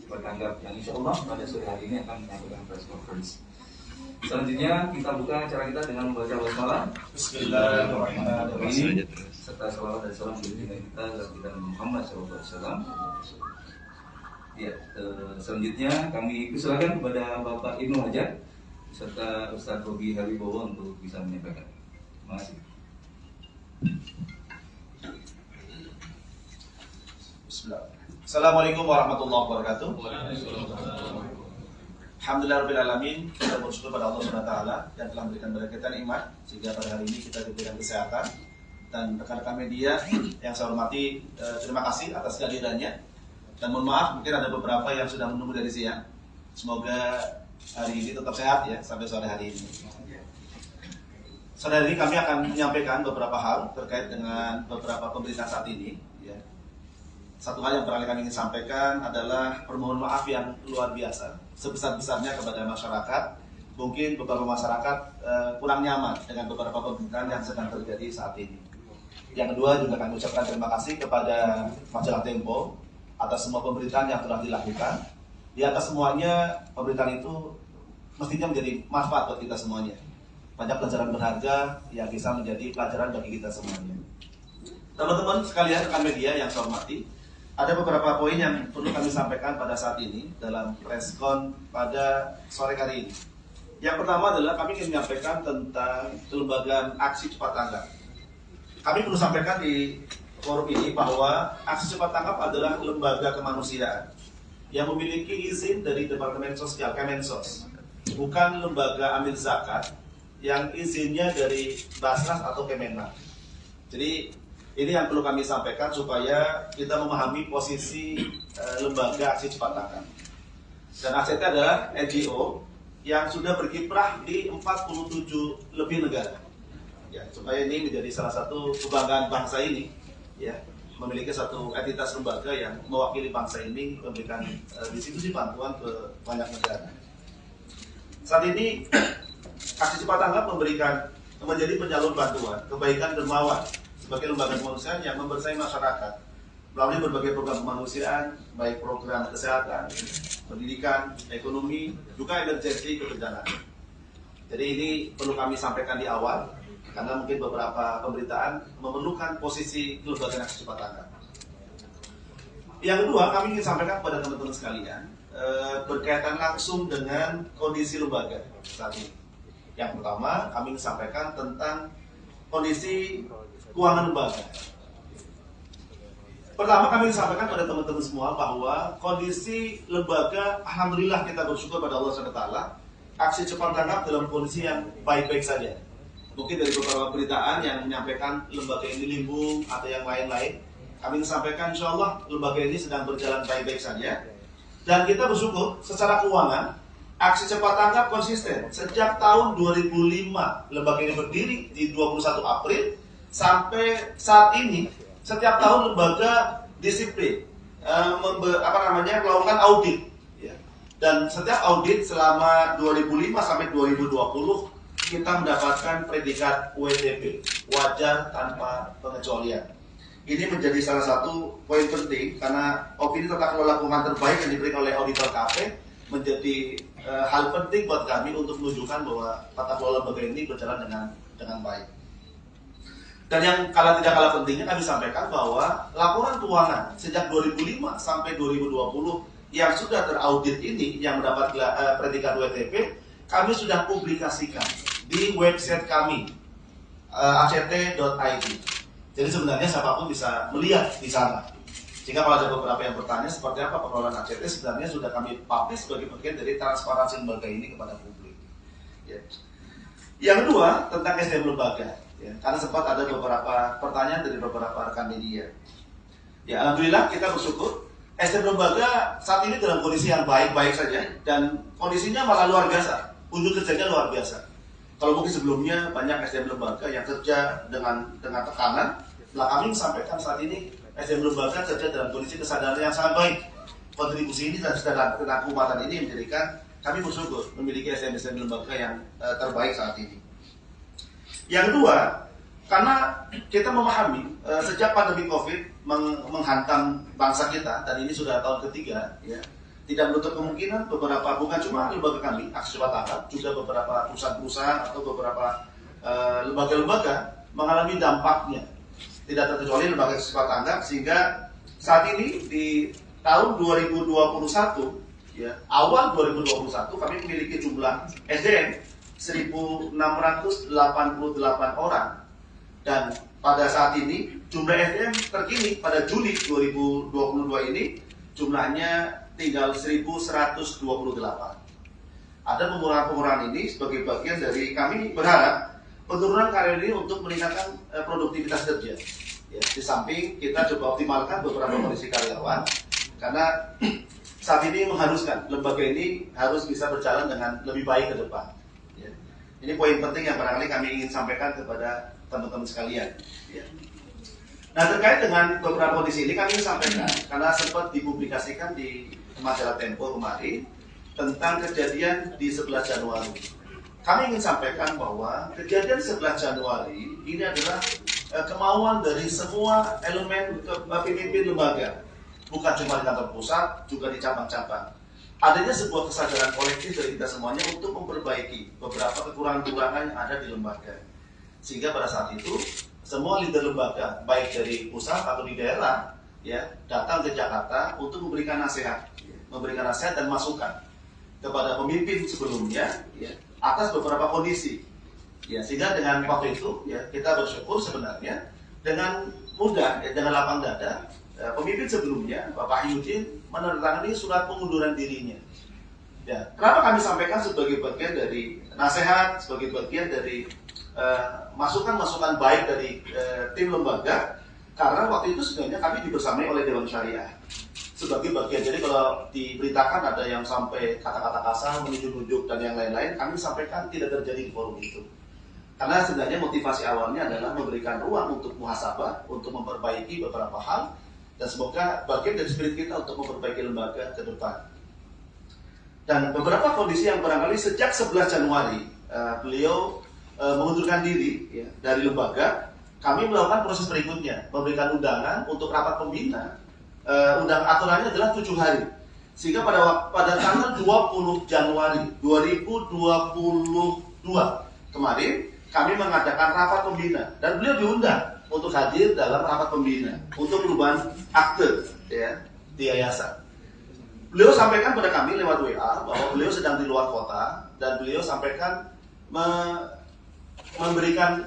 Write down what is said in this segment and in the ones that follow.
cepat tanggap yang insya Allah pada sore hari ini akan menyampaikan press conference. Selanjutnya kita buka acara kita dengan membaca basmalah Bismillahirrahmanirrahim serta salawat dan salam junjungan kita kepada Muhammad SAW. Ya, selanjutnya kami persilakan kepada Bapak Ibnu Hajar serta Ustaz Robi Habibowo untuk bisa menyampaikan. Terima kasih. Assalamualaikum warahmatullahi wabarakatuh. Alhamdulillahirrahmanirrahim. Kita bersyukur pada Allah SWT yang telah memberikan kepada kita nikmat sehingga pada hari ini kita diberikan kesehatan. Dan rekan-rekan media yang saya hormati, terima kasih atas kehadirannya. Dan mohon maaf, mungkin ada beberapa yang sudah menunggu dari siang. Semoga hari ini tetap sehat ya sampai sore hari ini. Sore hari ini kami akan menyampaikan beberapa hal terkait dengan beberapa pemberitaan saat ini. Ya. Satu hal yang barangkali kami ingin sampaikan adalah permohonan maaf yang luar biasa, sebesar-besarnya kepada masyarakat. Mungkin beberapa masyarakat kurang nyaman dengan beberapa pemberitaan yang sedang terjadi saat ini. Yang kedua juga kami ucapkan terima kasih kepada majalah Tempo atas semua pemberitaan yang telah dilakukan. Di atas semuanya, pemberitaan itu mestinya menjadi manfaat buat kita semuanya. Banyak pelajaran berharga yang bisa menjadi pelajaran bagi kita semuanya. Teman-teman sekalian, rekan media yang saya hormati, ada beberapa poin yang perlu kami sampaikan pada saat ini dalam preskon pada sore hari ini. Yang pertama adalah kami ingin menyampaikan tentang kelembagaan aksi cepat tanggap. Kami perlu sampaikan di forum ini bahwa aksi cepat tanggap adalah lembaga kemanusiaan yang memiliki izin dari Departemen Sosial Kemensos, bukan lembaga amil zakat yang izinnya dari Basnas atau Kemenang. Jadi ini yang perlu kami sampaikan supaya kita memahami posisi lembaga aksi cepat tanggap. Dan ACT adalah NGO yang sudah berkiprah di 47 lebih negara. Ya, supaya ini menjadi salah satu kebanggaan bangsa ini, ya, memiliki satu entitas lembaga yang mewakili bangsa ini memberikan distribusi bantuan ke banyak negara. Saat ini aksi cepat tanggap menjadi penyalur bantuan, kebaikan dermawan sebagai lembaga kemanusiaan yang membersamai masyarakat melalui berbagai program kemanusiaan, baik program kesehatan, pendidikan, ekonomi, juga emergency kebencanaan. Jadi ini perlu kami sampaikan di awal, karena mungkin beberapa pemberitaan memerlukan posisi kelembagaan aksi cepat tanggap. Yang kedua, kami ingin sampaikan kepada teman-teman sekalian berkaitan langsung dengan kondisi lembaga saat ini. Yang pertama, kami ingin sampaikan tentang kondisi keuangan lembaga. Pertama, kami ingin sampaikan pada teman-teman semua bahwa kondisi lembaga, alhamdulillah kita bersyukur pada Allah SWT, aksi cepat tanggap dalam kondisi yang baik-baik saja. Mungkin dari beberapa beritaan yang menyampaikan lembaga ini limbung atau yang lain-lain, kami ingin sampaikan insya Allah lembaga ini sedang berjalan baik-baik saja. Dan kita bersyukur secara keuangan, aksi cepat tanggap konsisten. Sejak tahun 2005 lembaga ini berdiri di 21 April sampai saat ini, setiap tahun lembaga disiplin melakukan audit. Ya. Dan setiap audit selama 2005 sampai 2020 kita mendapatkan predikat WTP, wajar tanpa pengecualian. Ini menjadi salah satu poin penting karena opini tata kelola keuangan terbaik yang diberikan oleh auditor KP menjadi hal penting buat kami untuk menunjukkan bahwa tata kelola lembaga ini berjalan dengan baik. Dan yang tidak kalah pentingnya kami sampaikan bahwa laporan keuangan sejak 2005 sampai 2020 yang sudah teraudit ini yang mendapat predikat WTP kami sudah publikasikan di website kami act.id. Jadi sebenarnya siapapun bisa melihat di sana. Jika kalau ada beberapa yang bertanya seperti apa pengelolaan ACT, sebenarnya sudah kami publish sebagai bagian dari transparansi lembaga ini kepada publik. Ya. Yang kedua tentang SDM lembaga, ya, karena sempat ada beberapa pertanyaan dari beberapa rekan media. Ya, alhamdulillah kita bersyukur SDM lembaga saat ini dalam kondisi yang baik-baik saja dan kondisinya malah luar biasa, unjuk kerjanya luar biasa. Kalau mungkin sebelumnya banyak SDM lembaga yang kerja dengan tekanan, kami sampaikan saat ini SDM lembaga kerja dalam kondisi kesadaran yang sangat baik. Kontribusi ini dan kesadaran keumatan ini menjadikan kami bersyukur memiliki SDM lembaga yang terbaik saat ini. Yang kedua, karena kita memahami sejak pandemi COVID menghantam bangsa kita dan ini sudah tahun ketiga, ya, tidak menutup kemungkinan beberapa, bukan cuma lembaga kami, Aksi Cepat Tanggap, juga beberapa perusahaan-perusahaan atau beberapa lembaga-lembaga mengalami dampaknya. Tidak terkecuali lembaga Aksi Cepat Tanggap, sehingga saat ini di tahun 2021, ya, awal 2021 kami memiliki jumlah SDM 1.688 orang, dan pada saat ini jumlah SDM terkini pada Juli 2022 ini jumlahnya tinggal 1.128. Ada pengurangan-pengurangan ini sebagai bagian dari kami berharap penurunan karyawan ini untuk meningkatkan produktivitas kerja. Ya, di samping kita coba optimalkan beberapa kondisi karyawan, karena saat ini mengharuskan lembaga ini harus bisa berjalan dengan lebih baik ke depan. Ya. Ini poin penting yang barangkali kami ingin sampaikan kepada teman-teman sekalian. Ya. Nah, terkait dengan beberapa kondisi ini kami ingin sampaikan, karena sempat dipublikasikan di majalah Tempo kemarin tentang kejadian di 11 Januari. Kami ingin sampaikan bahwa kejadian 11 Januari ini adalah kemauan dari semua elemen pemimpin lembaga, bukan cuma di kantor pusat, juga di cabang-cabang. Adanya sebuah kesadaran kolektif dari kita semuanya untuk memperbaiki beberapa kekurangan-kekurangan yang ada di lembaga. Sehingga pada saat itu semua leader lembaga, baik dari pusat atau di daerah, ya, datang ke Jakarta untuk memberikan nasihat dan masukan kepada pemimpin sebelumnya, ya, atas beberapa kondisi. Ya, sehingga dengan waktu itu, ya, kita bersyukur sebenarnya dengan mudah, ya, dengan lapang dada, pemimpin sebelumnya, Bapak Yudin, menandatangani surat pengunduran dirinya. Ya, kenapa kami sampaikan sebagai bagian dari nasihat, sebagai bagian dari masukan-masukan baik dari tim lembaga, karena waktu itu sebenarnya kami dibersamai oleh Dewan Syariah sebagai bagian. Jadi kalau diberitakan ada yang sampai kata-kata kasar, menunjuk-nunjuk dan yang lain-lain, kami sampaikan tidak terjadi di forum itu. Karena sebenarnya motivasi awalnya adalah memberikan ruang untuk muhasabah, untuk memperbaiki beberapa hal, dan semoga bagian dari spirit kita untuk memperbaiki lembaga ke depan. Dan beberapa kondisi yang barangkali sejak 11 Januari beliau mengundurkan diri, ya, dari lembaga, kami melakukan proses berikutnya, memberikan undangan untuk rapat pembina. Aturannya adalah 7 hari. Sehingga pada tanggal 20 Januari 2022 kemarin kami mengadakan rapat pembina, dan beliau diundang untuk hadir dalam rapat pembina untuk perubahan akte, ya, di yayasan. Beliau sampaikan pada kami lewat WA bahwa beliau sedang di luar kota, dan beliau sampaikan memberikan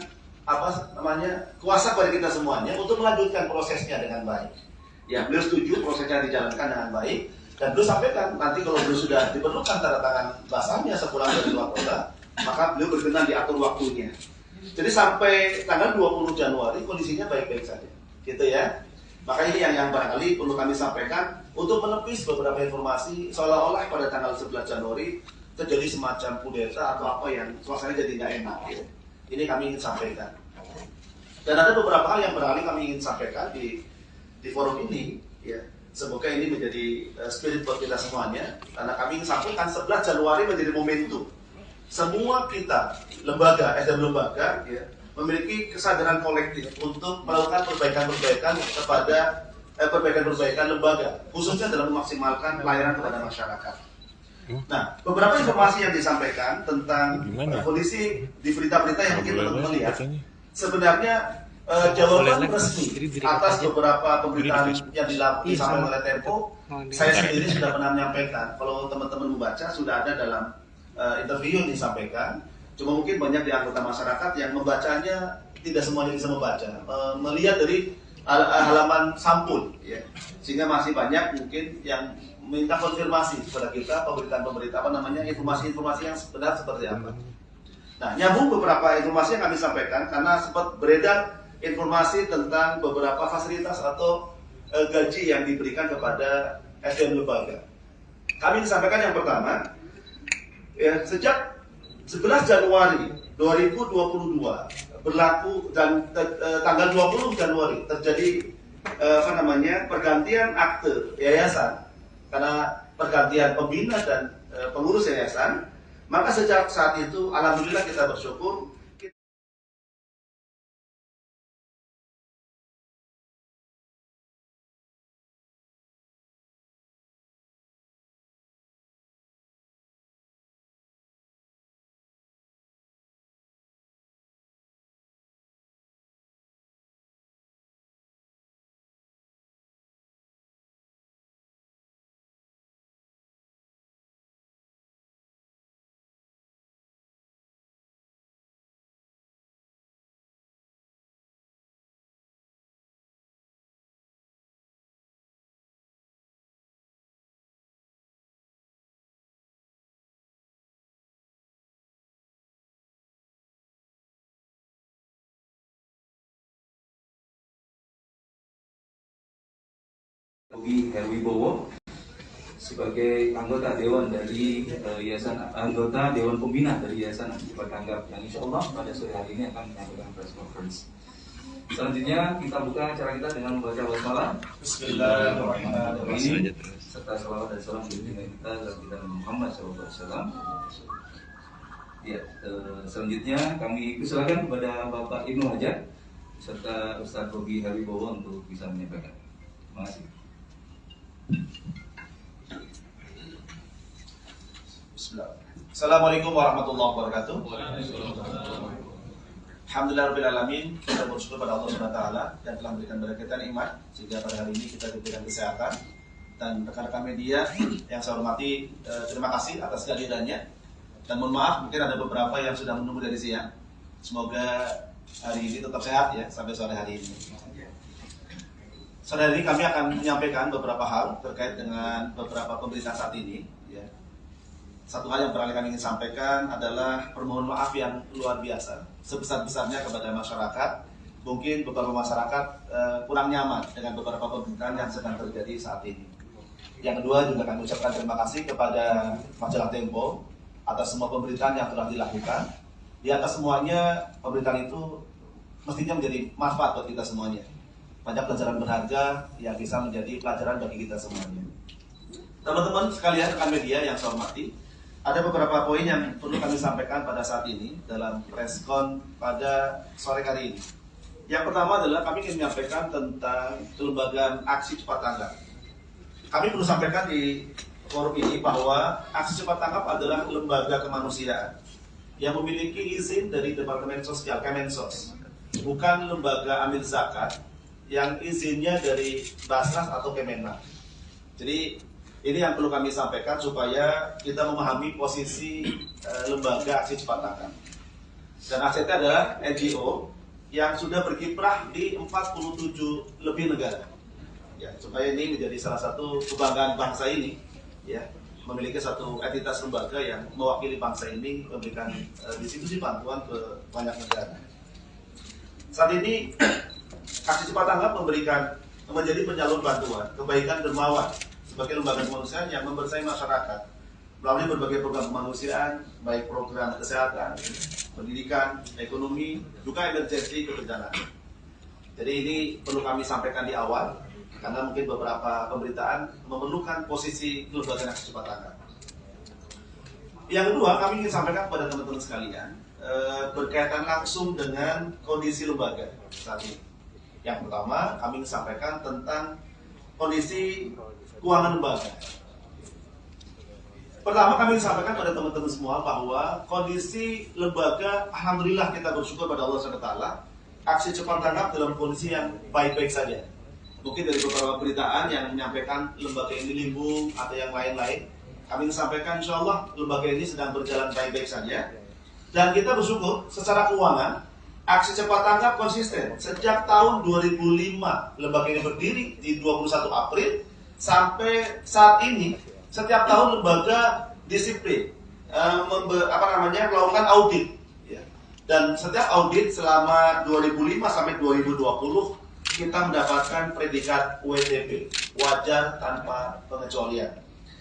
kuasa kepada kita semuanya untuk melanjutkan prosesnya dengan baik. Ya, beliau setuju prosesnya dijalankan dengan baik, dan beliau sampaikan nanti kalau beliau sudah diperlukan tanda tangan basahnya sepulang dari luar kota, maka beliau berkenan diatur waktunya. Jadi sampai tanggal 20 Januari kondisinya baik-baik saja, gitu ya. Maka ini yang barangkali perlu kami sampaikan untuk menepis beberapa informasi seolah-olah pada tanggal 11 Januari terjadi semacam kudeta atau apa yang suasananya jadi nggak enak, ya. Ini kami ingin sampaikan. Dan ada beberapa hal yang barangkali kami ingin sampaikan di forum ini, ya. Semoga ini menjadi spirit buat kita semuanya, karena kami ingin sampaikan 11 Januari menjadi momentum. Semua kita, lembaga, SDM lembaga, ya, memiliki kesadaran kolektif untuk melakukan perbaikan-perbaikan kepada perbaikan-perbaikan lembaga, khususnya dalam memaksimalkan pelayanan kepada masyarakat. Nah, beberapa informasi yang disampaikan tentang kondisi di berita-berita yang mungkin teman-teman lihat, sebenarnya jawaban resmi atas beberapa pemberitaan yang disampaikan oleh Tempo, saya sendiri sudah pernah menyampaikan. Kalau teman-teman membaca, sudah ada dalam interview yang disampaikan. Cuma mungkin banyak di anggota masyarakat yang membacanya tidak semuanya bisa membaca, melihat dari halaman sampul, ya. Sehingga masih banyak mungkin yang minta konfirmasi kepada kita, informasi-informasi yang sebenarnya seperti apa. Nah, nyambung beberapa informasi yang kami sampaikan, karena sempat beredar informasi tentang beberapa fasilitas atau gaji yang diberikan kepada SDM lembaga. Kami disampaikan yang pertama, ya, sejak 11 Januari 2022 berlaku, dan tanggal 20 Januari terjadi pergantian akte yayasan, karena pergantian pembina dan pengurus yayasan. Maka sejak saat itu alhamdulillah kita bersyukur Bobi Herwibowo sebagai anggota Dewan dari anggota Dewan Pembina dari Yayasan Cepat Tanggap yang insya Allah pada sore hari ini akan menyampaikan press conference. Selanjutnya kita buka acara kita dengan membaca basmalah. Bismillahirrahmanirrahim. Serta salawat dan salam junjungan kita kepada Muhammad SAW. Ya, selanjutnya kami persilakan kepada Bapak Ibnu Hajat serta Ustadz Bobi Herwibowo untuk bisa menyampaikan. Terima kasih. Assalamualaikum warahmatullahi wabarakatuh. Alhamdulillahirrahmanirrahim. Kita bersyukur pada Allah SWT yang telah memberikan kepada kita nikmat sehingga pada hari ini kita diberikan kesehatan. Dan rekan-rekan media yang saya hormati, terima kasih atas kehadirannya. Dan mohon maaf, mungkin ada beberapa yang sudah menunggu dari siang. Semoga hari ini tetap sehat ya sampai sore hari ini. Sore hari ini kami akan menyampaikan beberapa hal terkait dengan beberapa pemberitaan saat ini. Ya. Satu hal yang barangkali kami ingin sampaikan adalah permohonan maaf yang luar biasa, sebesar-besarnya kepada masyarakat. Mungkin beberapa masyarakat kurang nyaman dengan beberapa pemberitaan yang sedang terjadi saat ini. Yang kedua juga kami ucapkan terima kasih kepada majalah Tempo atas semua pemberitaan yang telah dilakukan. Di atas semuanya, pemberitaan itu mestinya menjadi manfaat buat kita semuanya. Banyak pelajaran berharga yang bisa menjadi pelajaran bagi kita semuanya. Teman-teman sekalian, rekan media yang saya hormati, ada beberapa poin yang perlu kami sampaikan pada saat ini dalam preskon pada sore hari ini. Yang pertama adalah kami ingin menyampaikan tentang kelembagaan aksi cepat tanggap. Kami perlu sampaikan di forum ini bahwa aksi cepat tanggap adalah lembaga kemanusiaan yang memiliki izin dari Departemen Sosial Kemensos, bukan lembaga amil zakat yang izinnya dari Basnas atau Kemenang. Jadi ini yang perlu kami sampaikan supaya kita memahami posisi lembaga aksi cepat tanggap. Dan ACT adalah NGO yang sudah berkiprah di 47 lebih negara. Ya, supaya ini menjadi salah satu kebanggaan bangsa ini, ya, memiliki satu entitas lembaga yang mewakili bangsa ini memberikan distribusi bantuan ke banyak negara. Saat ini aksi cepat tanggap menjadi penyalur bantuan kebaikan dermawan sebagai lembaga kemanusiaan yang membersamai masyarakat melalui berbagai program kemanusiaan, baik program kesehatan, pendidikan, ekonomi, juga emergency kebencanaan. Jadi ini perlu kami sampaikan di awal karena mungkin beberapa pemberitaan memerlukan posisi kelembagaan aksi cepat tanggap. Yang kedua, kami ingin sampaikan kepada teman-teman sekalian berkaitan langsung dengan kondisi lembaga saat ini. Yang pertama, kami ingin sampaikan tentang kondisi keuangan lembaga. Pertama, kami ingin sampaikan pada teman-teman semua bahwa kondisi lembaga, alhamdulillah kita bersyukur pada Allah SWT, aksi cepat tanggap dalam kondisi yang baik-baik saja. Mungkin dari beberapa pemberitaan yang menyampaikan lembaga ini limbung atau yang lain-lain, kami ingin sampaikan insya Allah lembaga ini sedang berjalan baik-baik saja. Dan kita bersyukur secara keuangan, aksi cepat tanggap konsisten. Sejak tahun 2005, lembaga ini berdiri di 21 April, sampai saat ini, setiap tahun lembaga disiplin, melakukan audit. Ya. Dan setiap audit selama 2005 sampai 2020, kita mendapatkan predikat WTP, wajar tanpa pengecualian.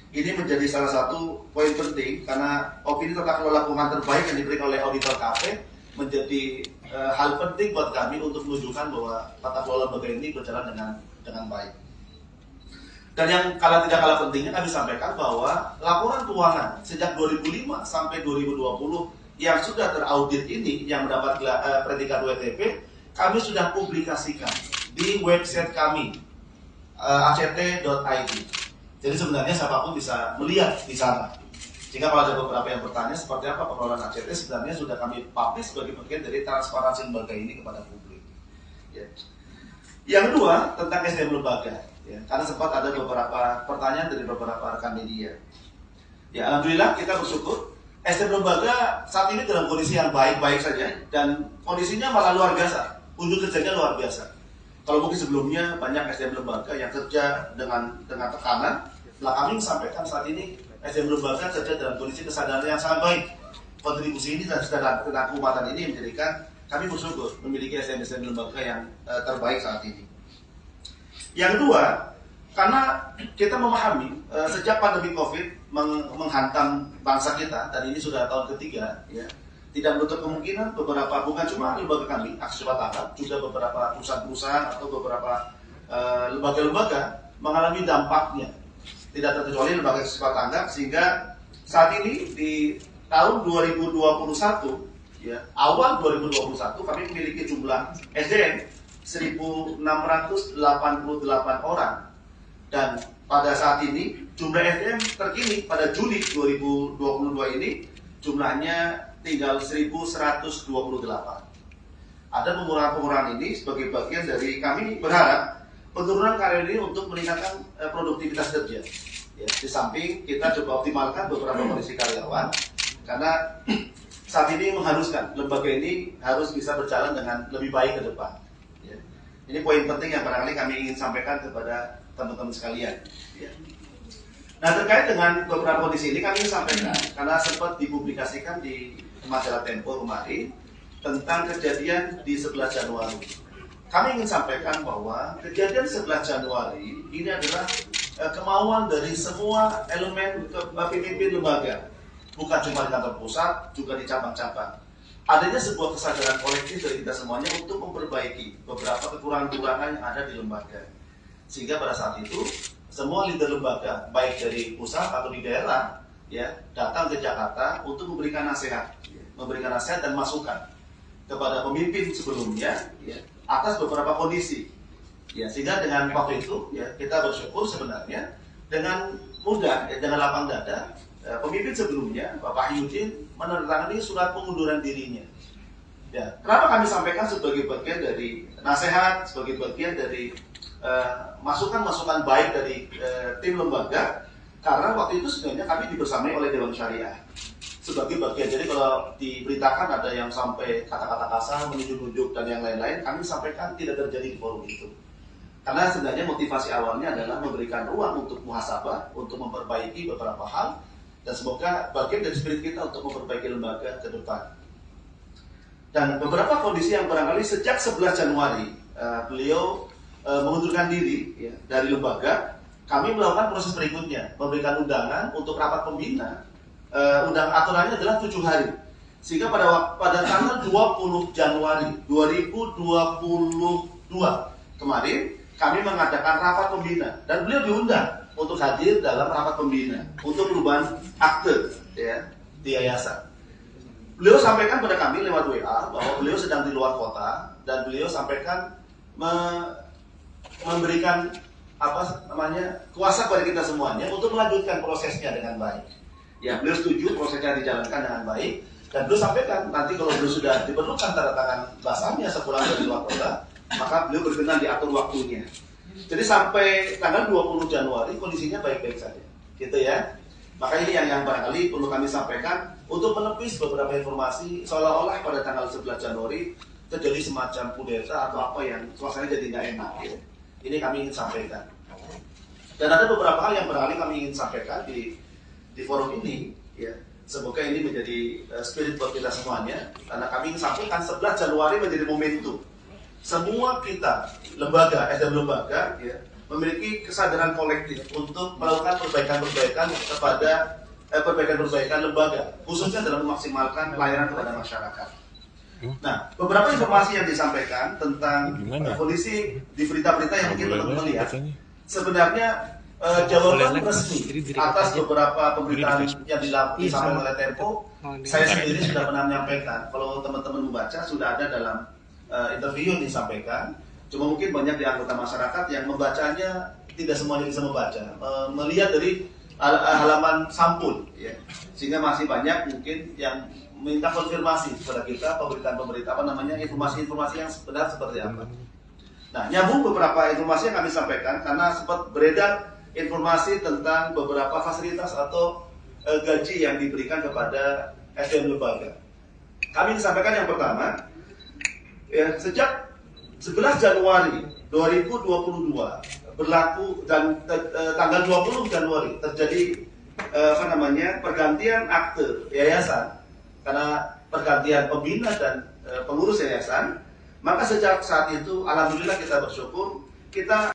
Ini menjadi salah satu poin penting karena opini tata kelola keuangan terbaik yang diberikan oleh auditor KP menjadi hal penting buat kami untuk menunjukkan bahwa tata kelola lembaga ini berjalan dengan baik. Dan yang tidak kalah pentingnya kami sampaikan bahwa laporan keuangan sejak 2005 sampai 2020 yang sudah teraudit ini yang mendapat predikat WTP kami sudah publikasikan di website kami act.id. Jadi sebenarnya siapapun bisa melihat di sana. Jika kalau ada beberapa yang bertanya seperti apa pengelolaan ACT, sebenarnya sudah kami publish sebagai bagian dari transparansi lembaga ini kepada publik. Ya. Yang kedua tentang SDM lembaga, ya. Karena sempat ada beberapa pertanyaan dari beberapa rekan media. Ya, alhamdulillah kita bersyukur SDM lembaga saat ini dalam kondisi yang baik-baik saja dan kondisinya malah luar biasa, unjuk kerjanya luar biasa. Kalau mungkin sebelumnya banyak SDM lembaga yang kerja dengan tekanan, kami sampaikan saat ini SDM lembaga kerja dalam kondisi kesadaran yang sangat baik. Kontribusi ini dan tentang keumatan ini menjadikan kami bersyukur memiliki SDM lembaga yang terbaik saat ini. Yang kedua, Karena kita memahami sejak pandemi COVID menghantam bangsa kita, dan ini sudah tahun ketiga, ya, tidak menutup kemungkinan beberapa, bukan cuma lembaga kami, Aksi Cepat Tanggap, juga beberapa perusahaan-perusahaan atau beberapa lembaga-lembaga mengalami dampaknya. Tidak terkecuali lembaga Aksi Cepat Tanggap, sehingga saat ini di tahun 2021, ya, awal 2021 kami memiliki jumlah SDM 1.688 orang. Dan pada saat ini jumlah SDM terkini pada Juli 2022 ini jumlahnya tinggal 1.128. Ada pengurangan-pengurangan ini sebagai bagian dari kami berharap penurunan karyawan ini untuk meningkatkan produktivitas kerja. Ya, di samping kita coba optimalkan beberapa kondisi karyawan, karena saat ini mengharuskan lembaga ini harus bisa berjalan dengan lebih baik ke depan. Ya. Ini poin penting yang barangkali kami ingin sampaikan kepada teman-teman sekalian. Ya. Nah, terkait dengan beberapa kondisi ini kami ingin sampaikan, karena sempat dipublikasikan di majalah Tempo kemarin tentang kejadian di 11 Januari. Kami ingin sampaikan bahwa kejadian 11 Januari ini adalah kemauan dari semua elemen pemimpin lembaga, bukan cuma di kantor pusat, juga di cabang-cabang. Adanya sebuah kesadaran kolektif dari kita semuanya untuk memperbaiki beberapa kekurangan-kekurangan yang ada di lembaga. Sehingga pada saat itu semua leader lembaga, baik dari pusat atau di daerah, ya, datang ke Jakarta untuk memberikan nasihat dan masukan kepada pemimpin sebelumnya, ya, atas beberapa kondisi. Ya, sehingga dengan waktu itu, ya, kita bersyukur sebenarnya dengan mudah, ya, dengan lapang dada, pemimpin sebelumnya, Bapak Yudin, menandatangani surat pengunduran dirinya. Ya, kenapa kami sampaikan sebagai bagian dari nasihat, sebagai bagian dari masukan-masukan baik dari tim lembaga, karena waktu itu sebenarnya kami dibersamai oleh Dewan Syariah sebagai bagian. Jadi kalau diberitakan ada yang sampai kata-kata kasar, menunjuk-nunjuk dan yang lain-lain, kami sampaikan tidak terjadi di forum itu. Karena sebenarnya motivasi awalnya adalah memberikan ruang untuk muhasabah, untuk memperbaiki beberapa hal, dan semoga bagian dari spirit kita untuk memperbaiki lembaga ke depan. Dan beberapa kondisi yang barangkali sejak 11 Januari beliau mengundurkan diri, ya, dari lembaga, kami melakukan proses berikutnya, memberikan undangan untuk rapat pembina. Aturannya adalah 7 hari. Sehingga pada tanggal 20 Januari 2022 kemarin kami mengadakan rapat pembina dan beliau diundang untuk hadir dalam rapat pembina untuk perubahan akte, ya, di yayasan. Beliau sampaikan pada kami lewat WA bahwa beliau sedang di luar kota dan beliau sampaikan memberikan kuasa kepada kita semuanya untuk melanjutkan prosesnya dengan baik. Ya, beliau setuju prosesnya dijalankan dengan baik, dan beliau sampaikan nanti kalau beliau sudah diperlukan tanda tangan basahnya sepulang dari luar kota, maka beliau berkenan diatur waktunya. Jadi sampai tanggal 20 Januari kondisinya baik-baik saja, gitu ya. Maka ini yang barangkali perlu kami sampaikan untuk menepis beberapa informasi seolah-olah pada tanggal 11 Januari terjadi semacam kudeta atau apa yang suasananya jadi nggak enak, ya. Ini kami ingin sampaikan. Dan ada beberapa hal yang barangkali kami ingin sampaikan di forum ini, ya. Semoga ini menjadi spirit buat kita semuanya, karena kami ingin sampaikan 11 Januari menjadi momentum. Semua kita, lembaga, SDM lembaga, ya, memiliki kesadaran kolektif untuk melakukan perbaikan-perbaikan kepada perbaikan-perbaikan lembaga, khususnya dalam memaksimalkan pelayanan kepada masyarakat. Nah, beberapa informasi yang disampaikan tentang kondisi di berita-berita yang mungkin teman-teman lihat, sebenarnya jawaban resmi atas beberapa pemberitaan yang disampaikan oleh Tempo, saya sendiri sudah pernah menyampaikan. Kalau teman-teman membaca, sudah ada dalam interview yang disampaikan. Cuma mungkin banyak di anggota masyarakat yang membacanya tidak semuanya bisa membaca, melihat dari halaman sampul, ya. Sehingga masih banyak mungkin yang minta konfirmasi kepada kita, pemberitaan informasi-informasi yang sebenarnya seperti apa. Nah, nyambung beberapa informasi yang kami sampaikan karena sempat beredar informasi tentang beberapa fasilitas atau gaji yang diberikan kepada SDM lembaga. Kami sampaikan yang pertama, ya, sejak 11 Januari 2022 berlaku dan tanggal 20 Januari terjadi pergantian akte yayasan karena pergantian pembina dan pengurus yayasan. Maka sejak saat itu alhamdulillah kita bersyukur kita